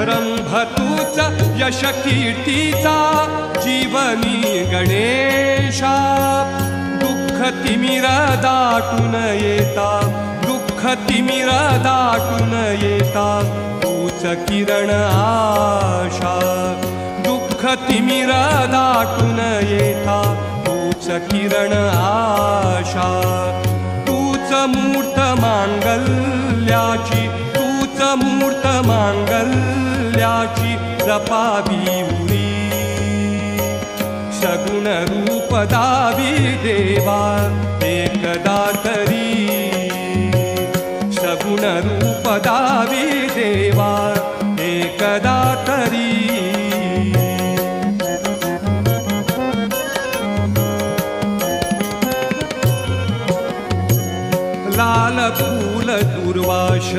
रंभतूच यश कीर्तीचा जीवनी गणेशा दुःख तिमिर दाटून येता दुःख तिमिर दाटून येता तूच किरण आशा दुःख तिमिर दाटून येता तूच किरण आशा तूच मूर्त मांगल्याची तूच मूर्त मांगल्याची जपावी उरी सगुण रूप दावी देवा एकदा तरी सगुण रूप दावी देवा एकदा तरी लाल फूल दुर्वास